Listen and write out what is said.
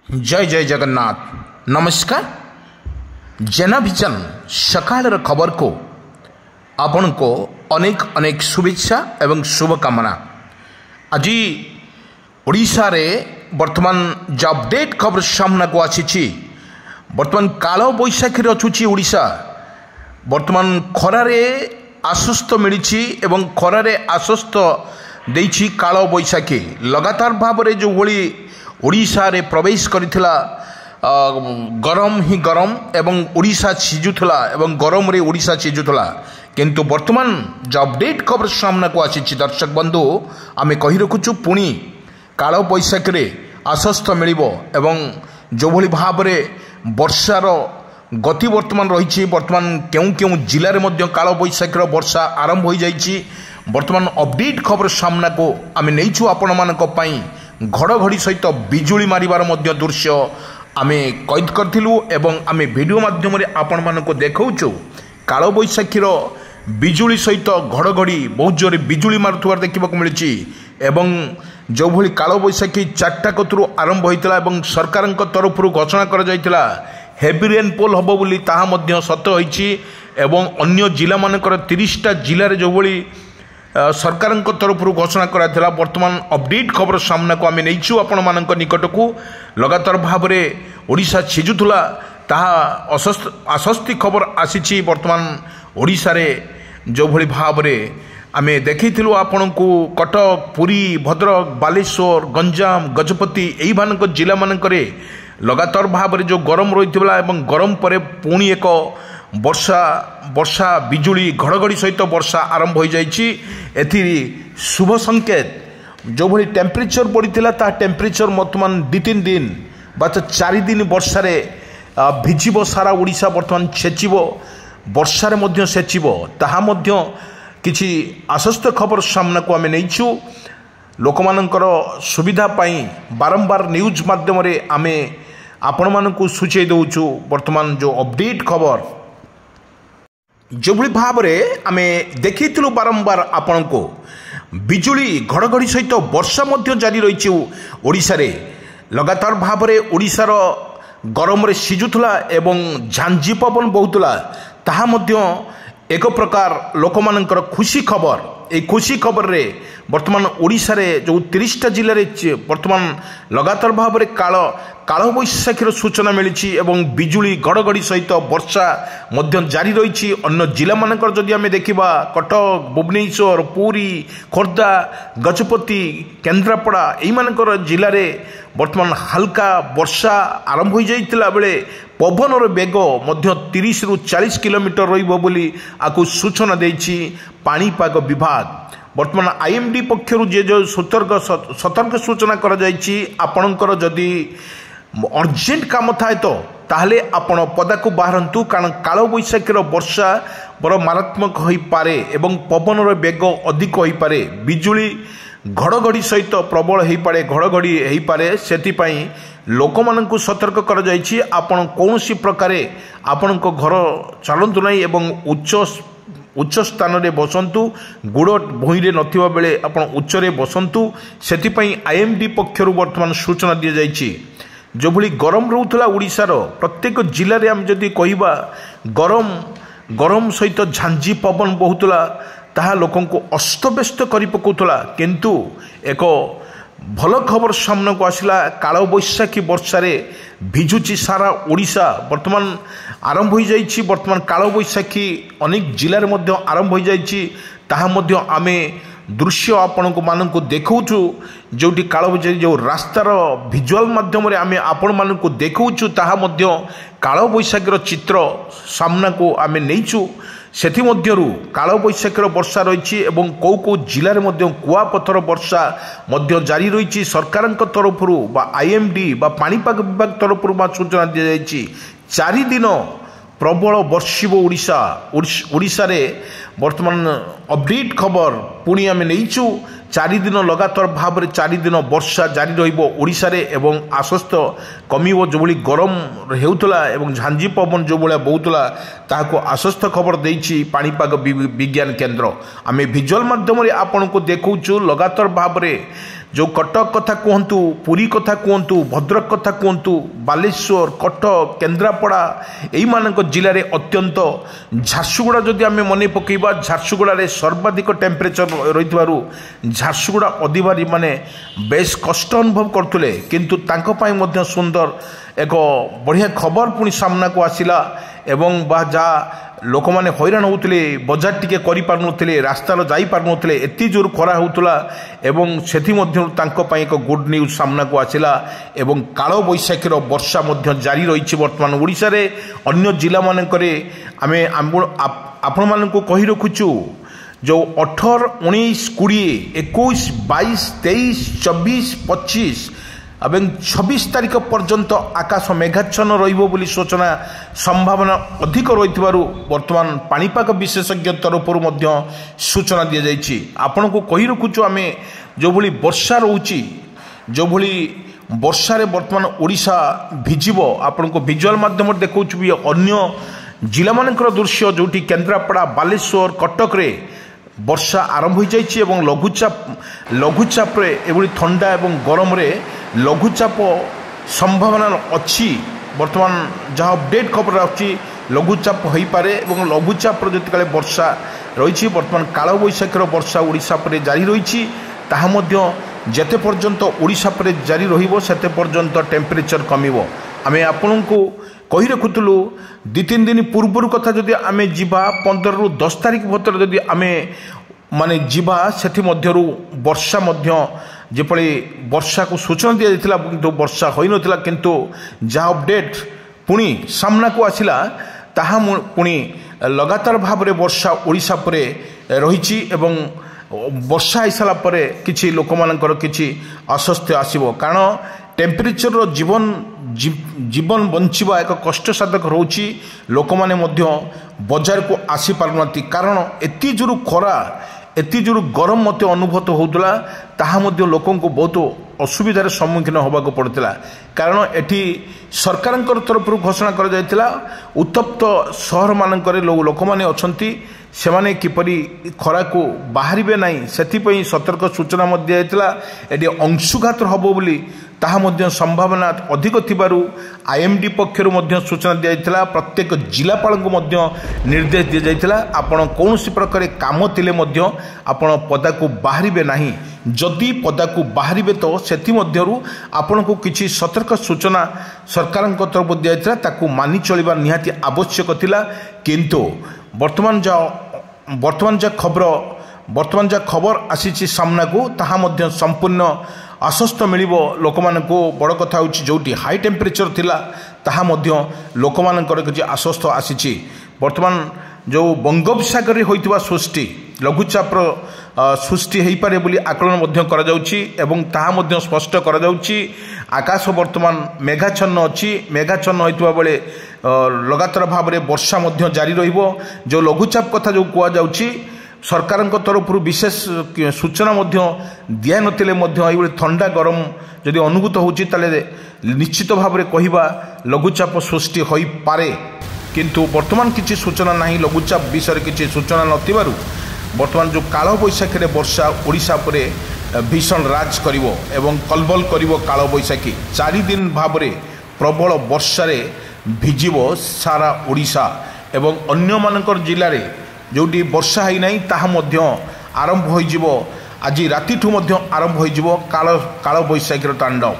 जय जय जगन्नाथ। नमस्कार। जेनाभिजन सकाळ खबर को आपण को अनेक अनेक शुभेच्छा एवं शुभकामना। आज ओडिशा रे वर्तमान जो अपडेट खबर सामना को आसी वर्तमान काल बैशाखी अच्छुची ओडिशा वर्तमान खरारे आश्वस्त मिली एवं खरारे आश्वस्त देछि काल बैशाखी लगातार भाव में जो भली ओडिशा रे प्रवेश करिथिला गरम ही गरम एवं ओडिशा सिजुथला एवं गरम रे ओडिशा सिजुथला किंतु वर्तमान जो अपडेट खबर सामना को आसी दर्शक बंधु आमे कहि रखुछु पुणी काल बैशाखी रे आश्वस्त मिलिबो एवं जो भली भाव रे वर्षार गति वर्तमान रही वर्तमान केउ केउ जिले में काल बैशाखी वर्षा आरंभ हो जाइए। वर्तमान अपडेट खबर सामना को आम नहीं आपण मानक घड़घड़ी सहित बिजुली मारिबार दृश्य आम कैद करूँ एवं आम वीडियो माध्यम आपण मानक देखाऊँ काल बैशाखीर बिजुली सहित घड़घड़ी बहुत जोर बिजुली मारुथार देखा मिली एवं जो भली काल बैशाखी 4टा कतु आरंभ होता है सरकार तरफ घोषणा कर हेवी रेनफॉल हम बोली ताहा सत होती एवं अन्य जिला मानकर 30टा जिले जो भली सरकार तरफ घोषणा कराला वर्तमान अपडेट खबर सामना को आम नहीं आपण मान निकट को लगातार भाव में ओडिशा सिजुला ताहा आश्वस्ति खबर आसी वर्तमान ओडिशा रे जो भली भाव में आम देखु आपण को कटक पुरी भद्रक बालेश्वर गंजाम गजपति यही मानक जिला मानक लगातार भाव में जो गरम रही गरम पर पुणी एक वर्षा वर्षा बिजुली घड़घड़ी सहित वर्षा आरंभ हो जाइए शुभ संकेत जो भली टेम्परेचर बढ़ी ता टेम्परेचर वर्तमान 2-3 दिन बा 4 दिन वर्षार भिजिब सारा ओडिशा वर्तमान सेचिब वर्षार सेचिब ताहा किछि आश्वस्त खबर सामना को आम नहीं लोक मानकर सुविधा पाई बारंबार न्यूज माध्यम आम आपण मानकु सूचई दउछु वर्तमान जो अपडेट खबर जो भली भाव में आम देखिलु बारंबार आपण को बिजुली घड़घड़ी सहित वर्षा जारी रही ओडिशा रे लगातार भाव में ओडिशार गरम रे सिजुथला एवं झांझी पवन बहुतला ताहा एक प्रकार लोक मानकर खुशी खबर ए खुशी खबर रे वर्तमान ओडिशा रे जो 30टा जिले रे वर्तमान लगातार भाव में काल बैशाखीर सूचना मिली एवं बिजुली घड़घड़ी सहित वर्षा जारी रही अन्य जिला मानकर जदि आम देखा कटक भुवनेश्वर पुरी खोर्धा गजपति केन्द्रापड़ा यही मानकर जिले में वर्तमान हल्का वर्षा आरंभ हो जाइतिला बेले पवनर बेग 30 ରୁ 40 किलोमीटर रहिबो बोली आकु सूचना देछि पाणीपाग विभाग। वर्तमान आईएमडी पक्षरु जे जो सतर्क सूचना करा जाइछि आपणकर जदि अर्जेंट काम थाए तो ताहले आपण पदा को बाहरंतु कारण काल बैशाखीर वर्षा बड़ मारात्मक होई पारे एवं पवनर बेग अधिक होई पारे बिजुली घड़घड़ी सहित प्रबल हो पारे घड़घड़ी हो पारे से लोक मानू सतर्क कर जाइछि आपण कौनसी प्रकार आपण घर चलतु ना एवं उच्च स्थान रे बसंतु गुड़ भूई नथिबा बेले आपण उच्च रे बसंतु सेतिपई आईएमडी पक्षरु वर्तमान सूचना दि जाइछि जो भली गरम रोथला ओडिशार प्रत्येक जिले में आम जदि कहबा गरम सहित झांझी पवन बहुतला ताहा लोकों को अस्तव्यस्त कर पकाउला किंतु एक भल खबर सामना को आसला काल बैशाखी वर्षार भिजुची सारा ओडिशा वर्तमान आरंभ हो जाइए। वर्तमान काल बैशाखी अनेक जिले में आरंभ हो जाइए ताहा आमे दृश्य आपण मानक देखौछु जोटी काल बैशाखी जो रास्तार भिजुआल माध्यम आम आपण मानक देखौछु ताहा काल बैशाखीर चित्र सामना को आम नहींचु सेथिमध्यरु काल बैशाखीर वर्षा रही एवं कौ कौ जिले में कुआपथर वर्षा जारी रही सरकार तरफ आईएमडी पाणीपाग विभाग तरफ सूचना दी जाइए 4 दिन प्रबल वर्षिब ओडिशा रे वर्तमान अपडेट खबर पुणी आम नहीं 4 दिन लगातार भाव में 4 दिन वर्षा जारी रही रे एवं आश्वस्त कमिब जो भली गरम होउतला एवं झांझी पवन जो भाया बहुतला ताहाको आश्वस्त खबर देछि पाणीपाग विज्ञान केन्द्र। आम भिजुआल माध्यम आपण को देखौछु लगातार भाव में जो कटक कथा कहतु पुरी कथा कहतु भद्रक कथा कहतु बालेश्वर कटक केन्द्रापड़ा यही मानक जिले में अत्यंत झारसुगुड़ा जदि आम मन पकईबा झारसुगुड़ा सर्वाधिक टेम्परेचर रही झारसुगुड़ा अधिकारी माने बेस कष्ट अनुभव करते किंतु तांको मध्य सुंदर एक बढ़िया खबर पुणी सामना को आसिला एवं बा जा लोक मैंने हैरान होते बजार टिके करें रास्तार जापे एत जोर खरा होता एवं से एक गुड न्यूज सामना को आसिला एवं काल बैशाखीर वर्षा जारी रही बर्तमान ओडिशा रे अन्य जिला मानकरे आमे आपण मानक कही रखुचु जो 18 19 20 21 22 23 24 25 एवं 26 तारीख पर्यंत आकाश मेघाच्छन्न रही सूचना संभावना अधिक रही बर्तमान पाणीपाग विशेषज्ञ तरफ सूचना दी जाइए। आपण को कही रखुचु आम जो भली वर्षा रोची जो भली वर्षा रे बर्तमान ओडिशा भिजिब आपण को विजुअल माध्यम देखा भी अन्य जिला मानकर दृश्य जोटी केन्द्रापड़ा बालेश्वर कटक रे वर्षा आरंभ हो जाइए एवं लघुचाप एभली ठंडा एवं गरम रे लघुचाप संभावना अच्छी बर्तमान जहाँ अपडेट खबर अच्छी लघुचाप हो पारे एवं लघुचाप जो वर्षा रही बर्तमान काल बैशाखीर वर्षा ओडिशा पर जारी रही जेते पर्यंत ओडिशा पर जारी रते पर्यंत टेम्परेचर कमिबो आमे आपन को कही रखुलु 2-3 दिन पूर्वर कथा जदि आमे जीवा 15 रु 10 तारीख भतर जदि आमे माने जीवा सेठी मध्यरु वर्षा मध्य जेपली वर्षा को सूचना दिया जाइतिला किंतु वर्षा होई नथिला किंतु जा अपडेट पुणी सामना को आसिला ताहा पुणी लगातार भाव रे वर्षा ओडिशा परे रहिछि एवं वर्षा आई सारा पर किसी लोक मानकर किसी अस्वस्थ्य आसीबो कारण टेम्परेचर जीवन बंचिबा एक कष्टसाधक रोची लोक माने मध्य बजार को आसी पारुनाती कारण एति जोर खरा एति जोर गरम मत अनुभूत होउतला ताहा मध्य लोकों को बहुत असुविधार सम्मुखीन होबाक पड़ता कारण एटी सरकार तरफ घोषणा कर जायतिला उत्तप्त सहर मानकर लोक माने अछंती सेमाने किपरि खरा को बाहरिबे नाही सेथिपई सतर्क सूचना मध्य दिया एटी अंशुघात हबो बोली ताहा मध्य संभावना अधिक थिबारु आईएमडी पक्षरु मध्य सूचना दिया प्रत्येक जिलापाल को मध्य निर्देश दि जाइतिला आपण कोनोसी प्रकार काम तिले मध्य आपण पदा को बाहरिबे नाही जदि पदा को बाहरिबे तो सेथि मध्यरु आपण को किछि सतर्क सूचना सरकार तरफ दिया ताकू मानि चलिबा निहाती आवश्यक थिला किंतु वर्तमान जा खबर आसी सामना को ताहा मध्य संपूर्ण आश्वस्त मिलिबो लोक मानकु बड़ कथा होछि जोटी हाई टेम्परेचर थिला ताहा मध्य लोक मानकर किछि आश्वस्त आसीछि वर्तमान जो बंगोपसागर होइतिबा सृष्टि लघुचाप सृष्टि हो पारे बोली आकलन मध्य करा जाउछि एवं ताहा मध्य स्पष्ट करा जाउछि आकाश वर्तमान मेघाच्छन्न अच्छी मेघाच्छन्न होइतिबा बेले लगातार भाव में वर्षा मध्य जारी रहिबो जो लघुचाप कथा जो कुआ जाउछि सरकार तरफ विशेष सूचना दिया नथिले ठंडा गरम जदि अनुभूत होछि ताले निश्चित भाव में कहवा लघुचाप सृष्टि हो पारे किंतु वर्तमान किसी सूचना नहीं लघुचाप विषय किसी सूचना नथिबारु वर्तमान जो काल बैशाखी रे वर्षा ओडिशा परे भीषण राज करिवो एवं कलबल करिवो काल बैशाखी 4 दिन भाव में प्रबल वर्षा रे भिजिबो सारा ओडिशा एवं अन्य मानकर जिले में जोटी वर्षा है नहीं ताहा मध्य आरंभ हो आज रातिठू मध्य आरंभ हो काल बैशाखीर तांडव।